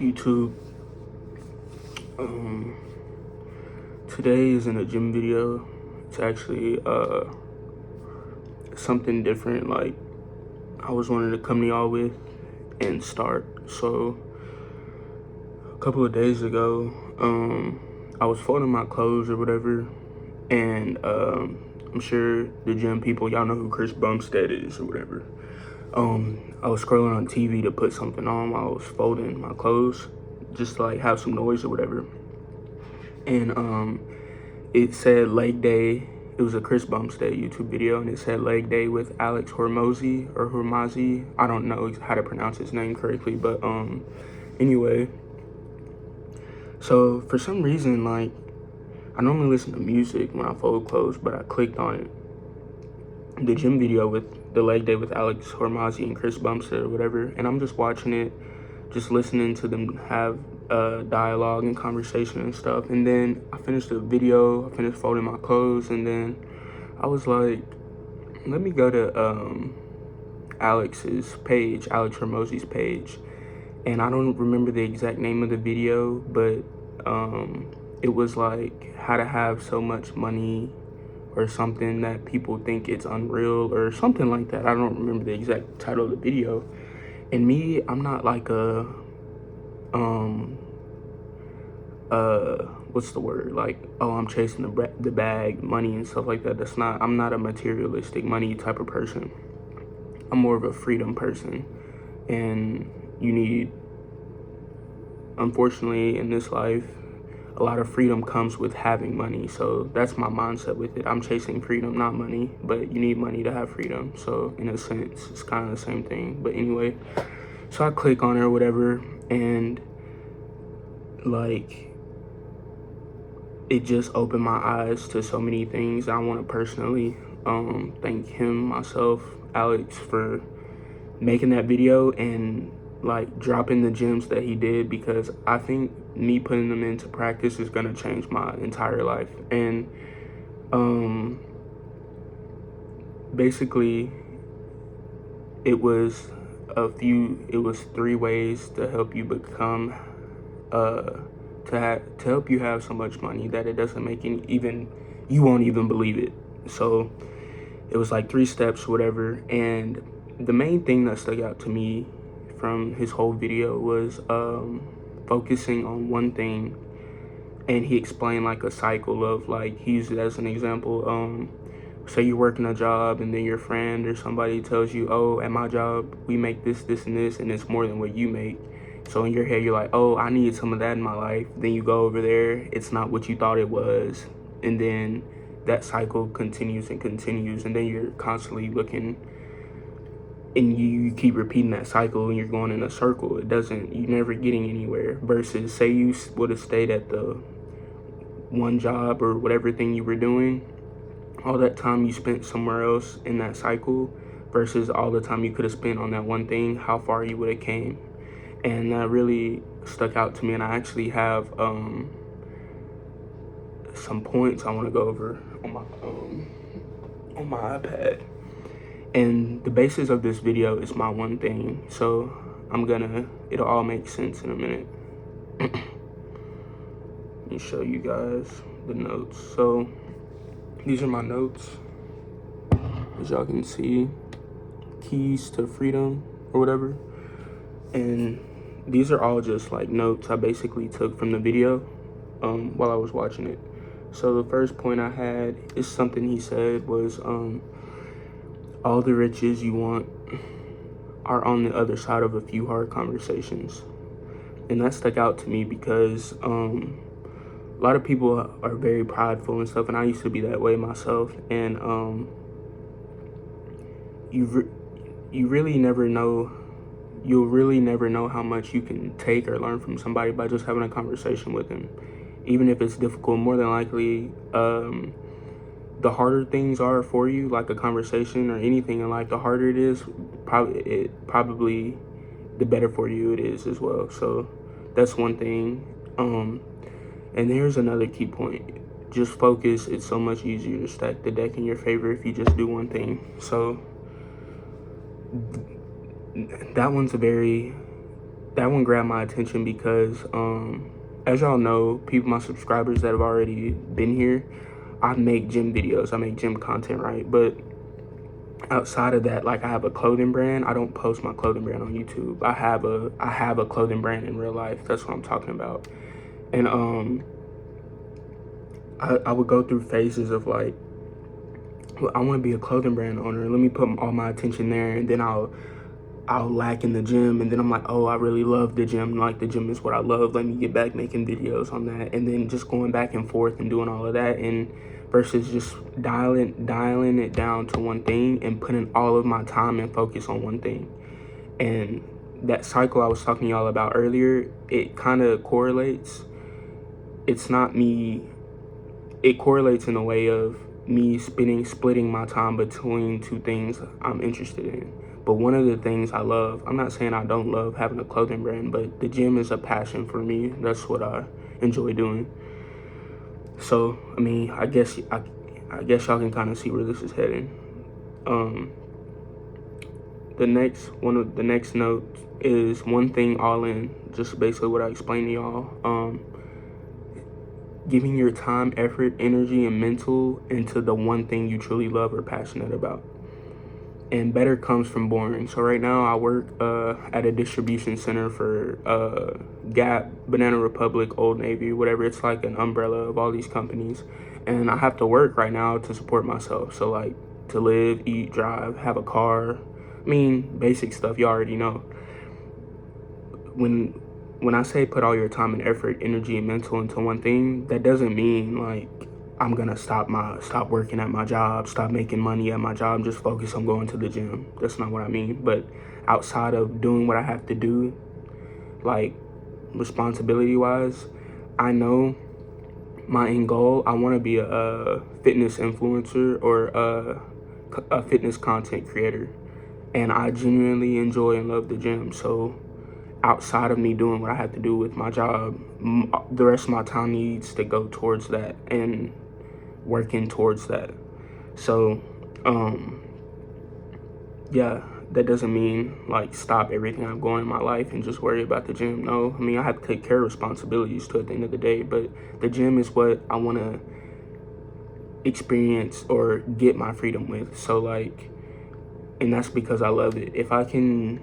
YouTube. Today isn't a gym video. It's actually something different. Like I was wanting to come to y'all with and start. So a couple of days ago, I was folding my clothes or whatever, and I'm sure the gym people, y'all know who Chris Bumstead is or whatever. I was scrolling on TV to put something on while I was folding my clothes, just to like have some noise or whatever. And it said leg day. It was a Chris Bumstead YouTube video, and it said leg day with Alex Hormozi or Hormozi. I don't know how to pronounce his name correctly, but anyway. So for some reason, like, I normally listen to music when I fold clothes, but I clicked on it, the gym video with the leg day with Alex Hormozi and Chris Bumstead or whatever, and I'm just watching it, just listening to them have dialogue and conversation and stuff. And then I finished the video, I finished folding my clothes, and then I was like, let me go to Alex's page, Alex Hormozi's page. And I don't remember the exact name of the video, but it was like how to have so much money or something that people think it's unreal or something like that. I don't remember the exact title of the video. And me, I'm not like a what's the word, like, oh, I'm chasing the bag, money and stuff like that. I'm not a materialistic money type of person. I'm more of a freedom person, and you need, unfortunately in this life, a lot of freedom comes with having money. So that's my mindset with it. I'm chasing freedom, not money, but you need money to have freedom. So in a sense, it's kind of the same thing. But anyway, so I click on it or whatever, and like, it just opened my eyes to so many things. I want to personally thank him, myself, Alex, for making that video and like dropping the gems that he did, because I think me putting them into practice is going to change my entire life. And basically it was 3 ways to help you become to help you have so much money that it doesn't make you won't even believe it. So it was like 3 steps, whatever. And the main thing that stuck out to me from his whole video was focusing on one thing. And he explained like a cycle of, like, he used it as an example. Say you're working a job and then your friend or somebody tells you, oh, at my job we make this, this, and this, and it's more than what you make. So in your head, you're like, oh, I need some of that in my life. Then you go over there, it's not what you thought it was. And then that cycle continues and continues. And then you're constantly looking, and you keep repeating that cycle, and you're going in a circle. You're never getting anywhere. Versus, say you would have stayed at the one job or whatever thing you were doing, all that time you spent somewhere else in that cycle, versus all the time you could have spent on that one thing, how far you would have came. And that really stuck out to me, and I actually have some points I want to go over on my iPad. And the basis of this video is my one thing, so it'll all make sense in a minute. Let me show you guys the notes. So these are my notes, as y'all can see, keys to freedom or whatever. And these are all just like notes I basically took from the video while I was watching it. So the first point I had is something he said was, all the riches you want are on the other side of a few hard conversations. And that stuck out to me because a lot of people are very prideful and stuff, and I used to be that way myself. And you'll really never know how much you can take or learn from somebody by just having a conversation with them. Even if it's difficult, more than likely, the harder things are for you, like a conversation or anything in life, the harder it is, probably the better for you it is as well. So that's one thing. And here's another key point. Just focus. It's so much easier to stack the deck in your favor if you just do one thing. So that one's a very that one grabbed my attention because, as y'all know, my subscribers that have already been here, I make gym videos, I make gym content, right? But outside of that, like, I have a clothing brand. I don't post my clothing brand on YouTube. I have a clothing brand in real life. That's what I'm talking about. And I would go through phases of like, well, I want to be a clothing brand owner. Let me put all my attention there, and then I'll lack in the gym, and then I'm like, oh, I really love the gym. Like, the gym is what I love. Let me get back making videos on that, and then just going back and forth and doing all of that, and versus just dialing it down to one thing and putting all of my time and focus on one thing. And that cycle I was talking to y'all about earlier, it kind of correlates. It's not me. It correlates in a way of me splitting my time between two things I'm interested in. But one of the things I love, I'm not saying I don't love having a clothing brand, but the gym is a passion for me. That's what I enjoy doing. So, I mean, I guess y'all can kind of see where this is heading. The next note is one thing all in, just basically what I explained to y'all. Giving your time, effort, energy, and mental into the one thing you truly love or passionate about. And better comes from boring. So right now I work at a distribution center for Gap, Banana Republic, Old Navy, whatever. It's like an umbrella of all these companies. And I have to work right now to support myself. So like to live, eat, drive, have a car. I mean, basic stuff you already know. When I say put all your time and effort, energy, and mental into one thing, that doesn't mean like I'm gonna stop working at my job, stop making money at my job, just focus on going to the gym. That's not what I mean. But outside of doing what I have to do, like responsibility wise, I know my end goal. I want to be a fitness influencer or a fitness content creator, and I genuinely enjoy and love the gym. So outside of me doing what I have to do with my job, the rest of my time needs to go towards that and working towards that. So yeah, that doesn't mean like stop everything I'm going in my life and just worry about the gym. No, I mean, I have to take care of responsibilities too at the end of the day, but the gym is what I want to experience or get my freedom with. So like, and that's because I love it. If I can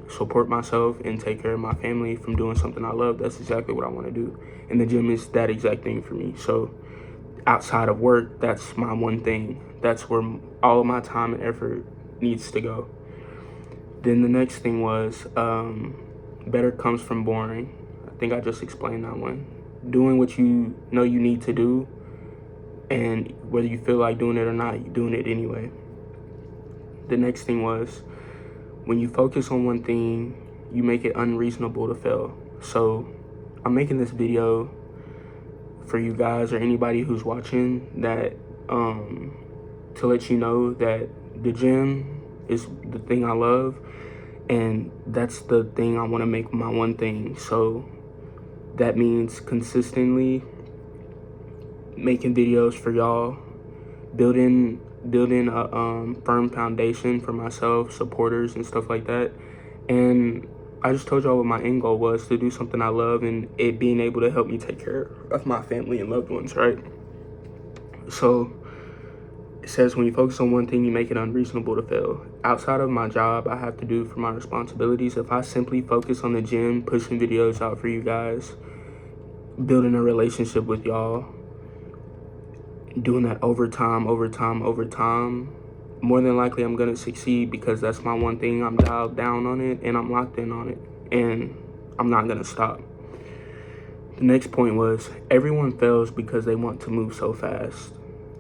support myself and take care of my family from doing something I love, that's exactly what I want to do. And the gym is that exact thing for me. So outside of work, that's my one thing. That's where all of my time and effort needs to go. Then the next thing was better comes from boring. I think I just explained that one. Doing what you know you need to do, and whether you feel like doing it or not, you're doing it anyway. The next thing was, when you focus on one thing, you make it unreasonable to fail. So I'm making this video for you guys or anybody who's watching that to let you know that the gym is the thing I love, and that's the thing I want to make my one thing. So that means consistently making videos for y'all, building a firm foundation for myself, supporters, and stuff like that. And I just told y'all what my end goal was, to do something I love and it being able to help me take care of my family and loved ones, right? So it says, when you focus on one thing, you make it unreasonable to fail. Outside of my job, I have to do for my responsibilities. If I simply focus on the gym, pushing videos out for you guys, building a relationship with y'all, doing that over time, more than likely I'm gonna succeed, because that's my one thing. I'm dialed down on it and I'm locked in on it, and I'm not gonna stop. The next point was, everyone fails because they want to move so fast.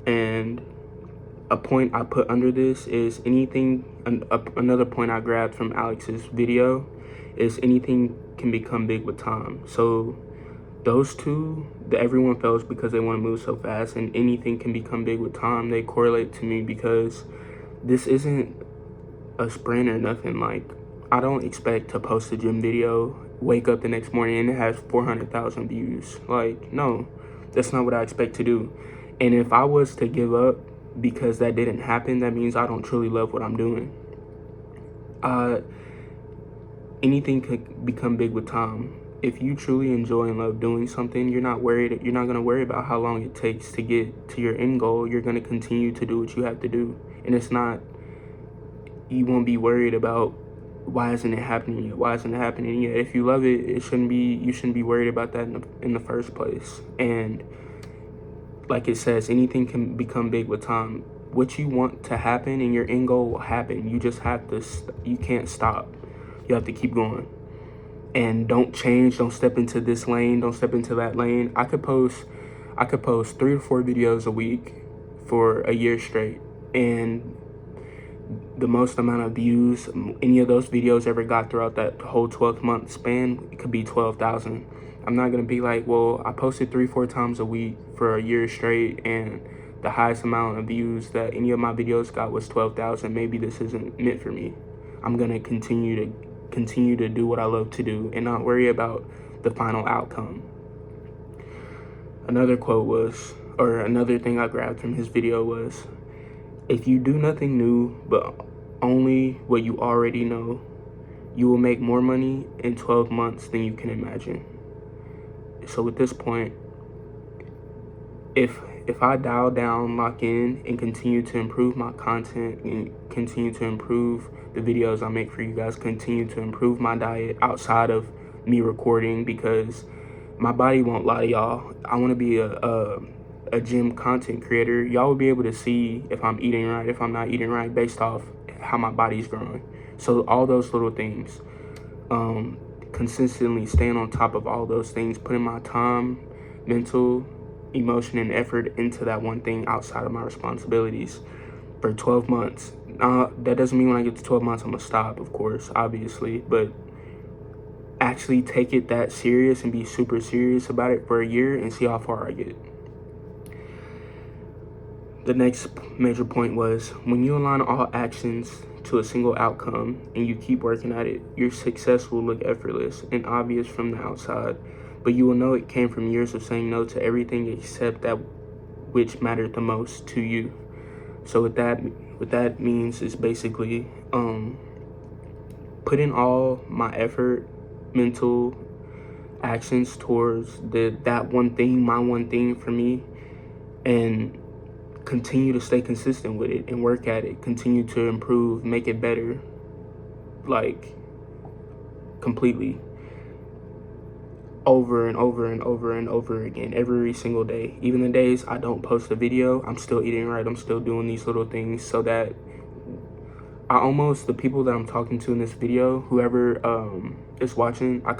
And a point I put under this is another point I grabbed from Alex's video is anything can become big with time. So those two, the everyone fails because they want to move so fast and anything can become big with time, they correlate to me, because this isn't a sprint or nothing. Like, I don't expect to post a gym video, wake up the next morning and it has 400,000 views. Like, no, that's not what I expect to do. And if I was to give up because that didn't happen, that means I don't truly love what I'm doing. anything could become big with time. If you truly enjoy and love doing something, you're not going to worry about how long it takes to get to your end goal. You're going to continue to do what you have to do. And you won't be worried about why isn't it happening yet? Why isn't it happening yet? If you love it, you shouldn't be worried about that in the first place. And like it says, anything can become big with time. What you want to happen and your end goal will happen. You just have to, you can't stop. You have to keep going. And don't change, don't step into this lane, don't step into that lane. I could post 3 or 4 videos a week for a year straight. And the most amount of views any of those videos ever got throughout that whole 12-month span, it could be 12,000. I'm not gonna be like, well, I posted 3-4 times a week for a year straight and the highest amount of views that any of my videos got was 12,000. Maybe this isn't meant for me. I'm gonna continue to do what I love to do and not worry about the final outcome. Another thing I grabbed from his video was, if you do nothing new but only what you already know, you will make more money in 12 months than you can imagine. So at this point, if I dial down, lock in, and continue to improve my content and continue to improve the videos I make for you guys, continue to improve my diet outside of me recording, because my body won't lie to y'all. I want to be a gym content creator. Y'all will be able to see if I'm eating right, if I'm not eating right, based off how my body's growing. So all those little things, consistently staying on top of all those things, putting my time, mental, emotion, and effort into that one thing outside of my responsibilities for 12 months. That doesn't mean when I get to 12 months I'm gonna stop, of course, obviously, but actually take it that serious and be super serious about it for a year and see how far I get. The next major point was, when you align all actions to a single outcome and you keep working at it, your success will look effortless and obvious from the outside, but you will know it came from years of saying no to everything except that which mattered the most to you. So what that means is basically putting all my effort, mental actions towards that one thing, my one thing for me, and continue to stay consistent with it and work at it, continue to improve, make it better, like completely, over and over and over and over again, every single day. Even the days I don't post a video, I'm still eating right, I'm still doing these little things, so that the people that I'm talking to in this video, whoever is watching, of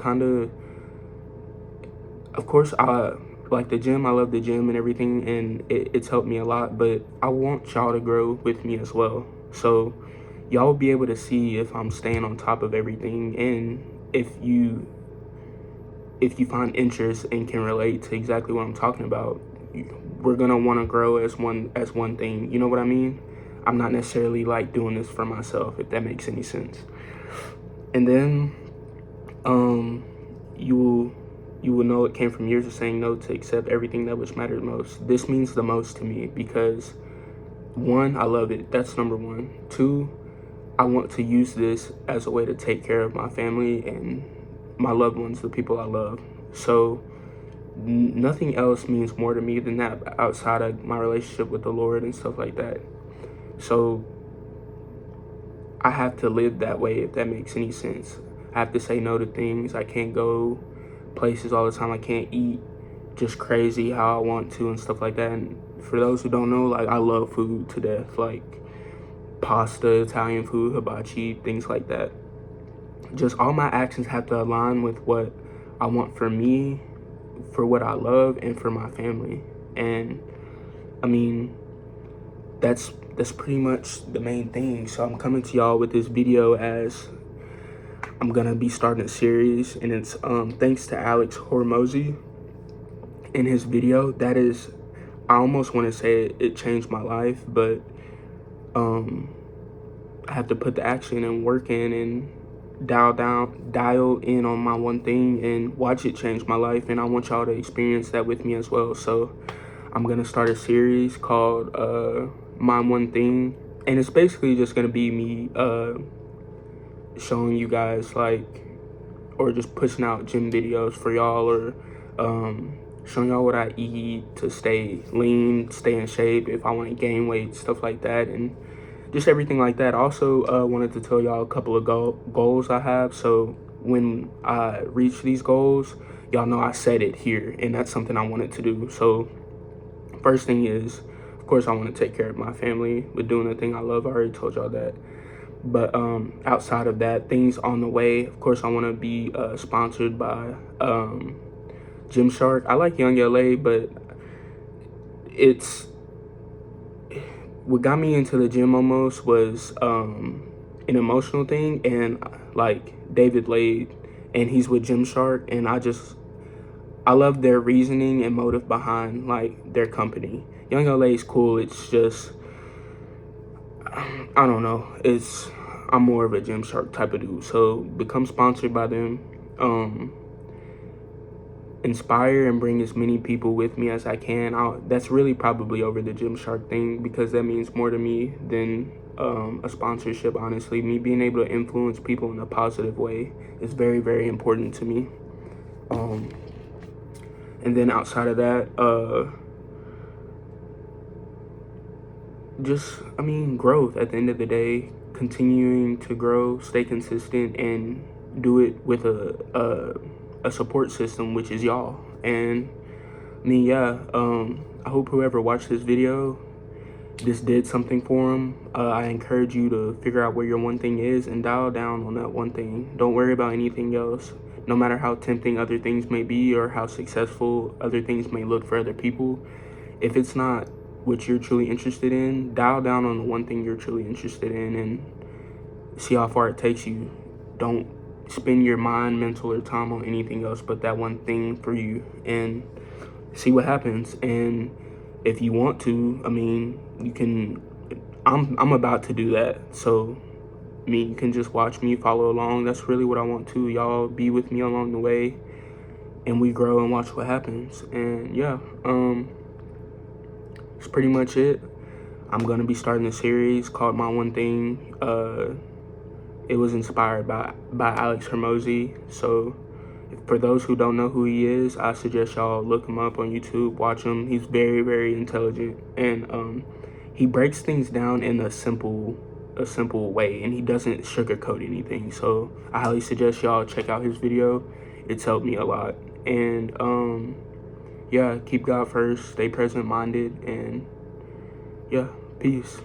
course, I like the gym, I love the gym and everything, and it's helped me a lot, but I want y'all to grow with me as well. So y'all will be able to see if I'm staying on top of everything, and if you find interest and can relate to exactly what I'm talking about, we're gonna want to grow as one thing. You know what I mean? I'm not necessarily like doing this for myself, if that makes any sense. And then you will know it came from years of saying no to accept everything that which mattered most. This means the most to me because, 1, I love it. That's number 1. 2, I want to use this as a way to take care of my family and my loved ones, the people I love. So nothing else means more to me than that outside of my relationship with the Lord and stuff like that. So I have to live that way, if that makes any sense. I have to say no to things. I can't go places all the time. I can't eat just crazy how I want to and stuff like that. And for those who don't know, like, I love food to death, like pasta, Italian food, hibachi, things like that. Just all my actions have to align with what I want for me, for what I love, and for my family. And I mean, that's pretty much the main thing. So I'm coming to y'all with this video as I'm gonna be starting a series, and it's thanks to Alex Hormozi. In his video, I almost want to say it changed my life, but I have to put the action and work in and dial in on my one thing and watch it change my life. And I want y'all to experience that with me as well. So I'm gonna start a series called My One Thing, and it's basically just gonna be me showing you guys like or just pushing out gym videos for y'all, or showing y'all what I eat to stay lean, stay in shape, if I want to gain weight, stuff like that, and just everything like that. Also, wanted to tell y'all a couple of goals I have. So when I reach these goals, y'all know I said it here, and that's something I wanted to do. So first thing is, of course, I want to take care of my family with doing the thing I love. I already told y'all that. But outside of that, things on the way, of course, I want to be sponsored by Gymshark. I like Young LA, but it's what got me into the gym almost was an emotional thing, and like David Lade, and he's with Gymshark, and I love their reasoning and motive behind like their company. Young LA is cool. It's just, I don't know. I'm more of a Gymshark type of dude. So become sponsored by them. Inspire and bring as many people with me as I can. That's really probably over the Gymshark thing, because that means more to me than a sponsorship, honestly. Me being able to influence people in a positive way is very, very important to me. And then outside of that, growth at the end of the day, continuing to grow, stay consistent, and do it with a support system, which is y'all. And I hope whoever watched this video, this did something for them. I encourage you to figure out where your one thing is and dial down on that one thing. Don't worry about anything else. No matter how tempting other things may be or how successful other things may look for other people, if it's not what you're truly interested in, dial down on the one thing you're truly interested in and see how far it takes you. Don't spend your mind, mental, or time on anything else but that one thing for you, and see what happens. And if you want to, you can. I'm about to do that, so you can just watch me, follow along. That's really what I want to. Y'all be with me along the way, and we grow and watch what happens. And that's pretty much it. I'm gonna be starting a series called My One Thing. It was inspired by Alex Hormozi. So for those who don't know who he is, I suggest y'all look him up on YouTube, watch him. He's very, very intelligent, and he breaks things down in a simple way, and he doesn't sugarcoat anything. So I highly suggest y'all check out his video. It's helped me a lot. And keep God first, stay present minded, and peace.